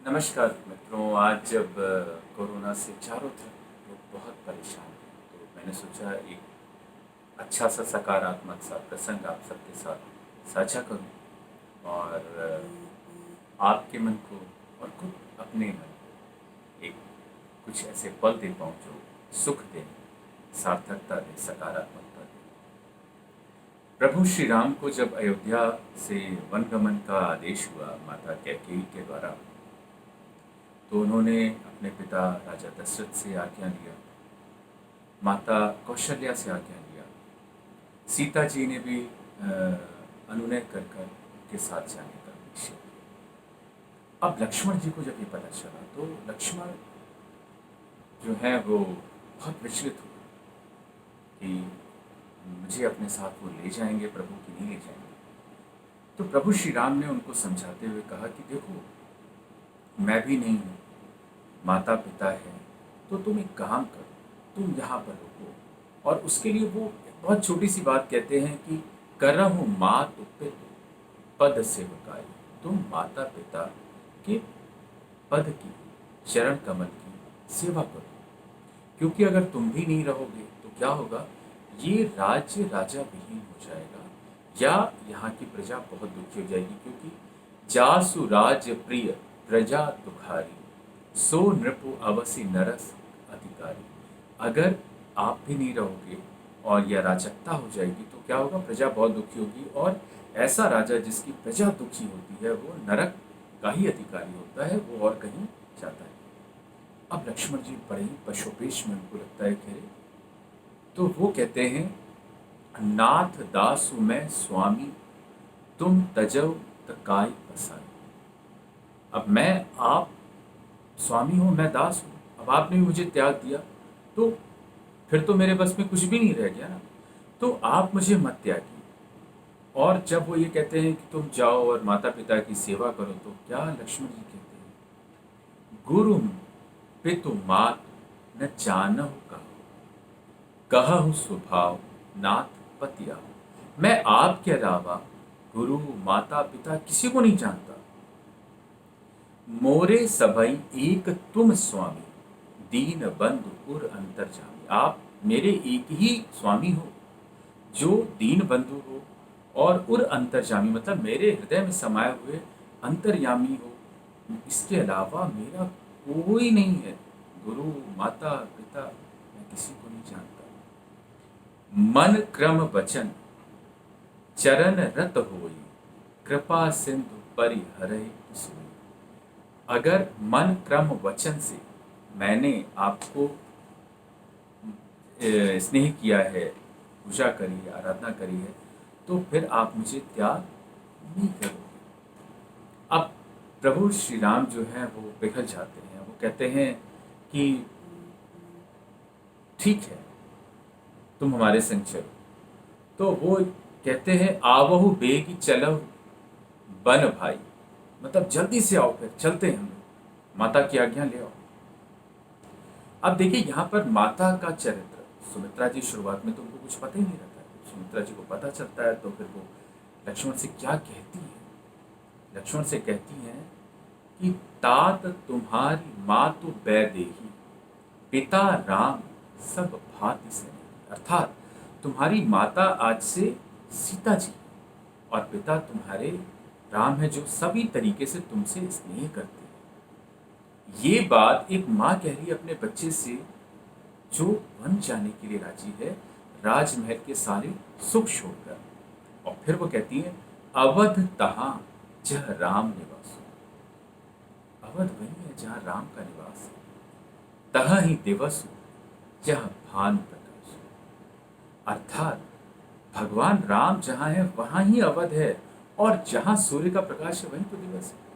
नमस्कार मित्रों। आज जब कोरोना से चारों तरफ लोग बहुत परेशान हैं, तो मैंने सोचा एक अच्छा सा सकारात्मक सा प्रसंग आप सबके साथ साझा करूं और आपके मन को और खुद अपने मन को एक कुछ ऐसे पल दे पाऊं जो सुख दें, सार्थकता दें, सकारात्मकता दें। प्रभु श्री राम को जब अयोध्या से वनगमन का आदेश हुआ माता कैकेयी के द्वारा, तो उन्होंने अपने पिता राजा दशरथ से आज्ञा लिया, माता कौशल्या से आज्ञा लिया, सीता जी ने भी अनुनय कर कर उनके साथ जाने का निश्चय किया। अब लक्ष्मण जी को जब ये पता चला तो लक्ष्मण जो है वो बहुत विचलित हुए कि मुझे अपने साथ वो ले जाएंगे प्रभु की नहीं ले जाएंगे। तो प्रभु श्री राम ने उनको समझाते हुए कहा कि देखो, मैं भी नहीं हूँ, माता पिता है, तो तुम एक काम करो, तुम यहाँ पर रुको। और उसके लिए वो एक बहुत छोटी सी बात कहते हैं कि करहु मातु पितु पद सेवकाई, तुम माता पिता के पद की, चरण कमल की सेवा करो, क्योंकि अगर तुम भी नहीं रहोगे तो क्या होगा, ये राज्य राजा विहीन हो जाएगा या यहाँ की प्रजा बहुत दुखी हो जाएगी। क्योंकि जासु राज्य प्रिय प्रजा दुखारी, सो नृपु अवसि नरस अधिकारी। अगर आप भी नहीं रहोगे और यह राजकता हो जाएगी तो क्या होगा, प्रजा बहुत दुखी होगी, और ऐसा राजा जिसकी प्रजा दुखी होती है वो नरक का ही अधिकारी होता है, वो और कहीं जाता है। अब लक्ष्मण जी बड़े ही पशुपेश में उनको लगता है कि तो वो कहते हैं, नाथ दासु मैं स्वामी, तुम तजव तकाई पसाई। अब मैं आप स्वामी हूँ, मैं दास हूँ, अब आपने भी मुझे त्याग दिया तो फिर तो मेरे बस में कुछ भी नहीं रह गया ना, तो आप मुझे मत त्यागिए। और जब वो ये कहते हैं कि तुम जाओ और माता पिता की सेवा करो, तो क्या लक्ष्मण जी कहते हैं, गुरु पितु मात न जानहु कहो, कहहु स्वभाव नाथ पतिया। मैं आपके अलावा गुरु माता पिता किसी को नहीं जानता। मोरे सबई एक तुम स्वामी, दीन बंधु उर अंतर्जामी। आप मेरे एक ही स्वामी हो जो दीन बंधु हो और उर अंतर्जामी, मतलब मेरे हृदय में समाये हुए अंतर्यामी हो। इसके अलावा मेरा कोई नहीं है। गुरु माता पिता मैं किसी को नहीं जानता। मन क्रम वचन चरण रत होई, कृपा सिंधु परिहरहि सोई। अगर मन क्रम वचन से मैंने आपको स्नेह किया है, पूजा करी है, आराधना करी है, तो फिर आप मुझे त्याग नहीं करोगे। अब प्रभु श्री राम जो है वो पिघल जाते हैं, वो कहते हैं कि ठीक है, तुम हमारे संग चलो। तो वो कहते हैं, आवहु बेगी चलहु बन भाई, मतलब जल्दी से आओ, फिर चलते हैं हम लोग, माता की आज्ञा ले आओ। अब देखिए यहाँ पर माता का चरित्र, सुमित्रा जी शुरुआत में तो उनको कुछ पता ही नहीं रहता है। सुमित्रा जी को पता चलता है तो फिर वो लक्ष्मण से क्या कहती है, लक्ष्मण से कहती हैं कि तात तुम्हारी मातु वैदेही, पिता राम सब भांति से। अर्थात तुम्हारी माता आज से सीता जी और पिता तुम्हारे राम है, जो सभी तरीके से तुमसे स्नेह करते हैं। ये बात एक माँ कह रही है अपने बच्चे से जो वन जाने के लिए राजी है, राजमहल के सारे सुख छोड़कर। और फिर वो कहती है, अवध तहां जह राम निवास। अवध वही है जहां राम का निवास है। तह ही दिवस जह भानु प्रकाश। अर्थात भगवान राम जहां है वहां ही अवध है, और जहां सूर्य का प्रकाश है वहीं तो दिवस है।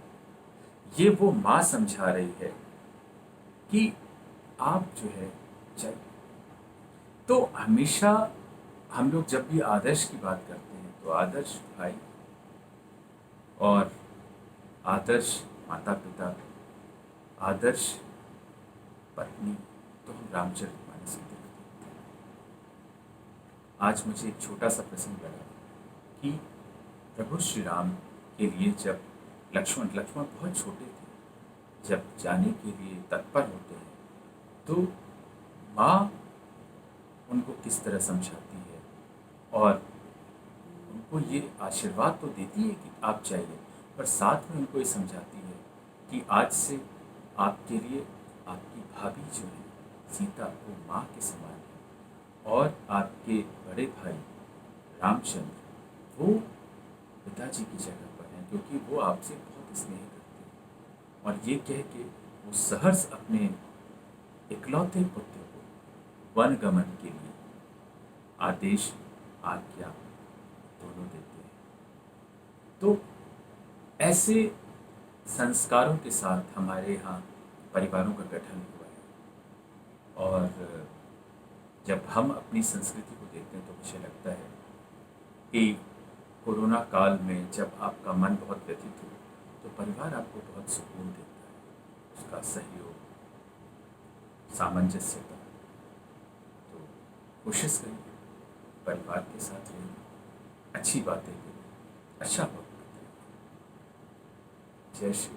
ये वो माँ समझा रही है कि आप जो है चाहिए। तो हमेशा हम लोग जब भी आदर्श की बात करते हैं तो आदर्श भाई और आदर्श माता पिता, आदर्श पत्नी, तो हम रामचरितमानस की तरफ देखते हैं। आज मुझे एक छोटा सा प्रसंग लगा कि प्रभु श्री राम के लिए जब लक्ष्मण बहुत छोटे थे, जब जाने के लिए तत्पर होते हैं तो माँ उनको किस तरह समझाती है और उनको ये आशीर्वाद तो देती है कि आप जाइए, पर साथ में उनको ये समझाती है कि आज से आपके लिए आपकी भाभी जो है सीता वो माँ के समान है और आपके बड़े भाई रामचंद्र वो पिताजी की जगह पर हैं क्योंकि वो आपसे बहुत स्नेह करते हैं। और ये कह के वो सहर्ष अपने इकलौते पुत्र को वनगमन के लिए आदेश आज्ञा दोनों देते हैं। तो ऐसे संस्कारों के साथ हमारे यहाँ परिवारों का गठन हुआ है और जब हम अपनी संस्कृति को देखते हैं तो मुझे लगता है कि कोरोना काल में जब आपका मन बहुत व्यथित हो तो परिवार आपको बहुत सुकून देता है, उसका सहयोग, सामंजस्यता। तो कोशिश करिए परिवार के साथ रहिए, अच्छी बातें करिए, अच्छा वक्त बिताइए। जय श्री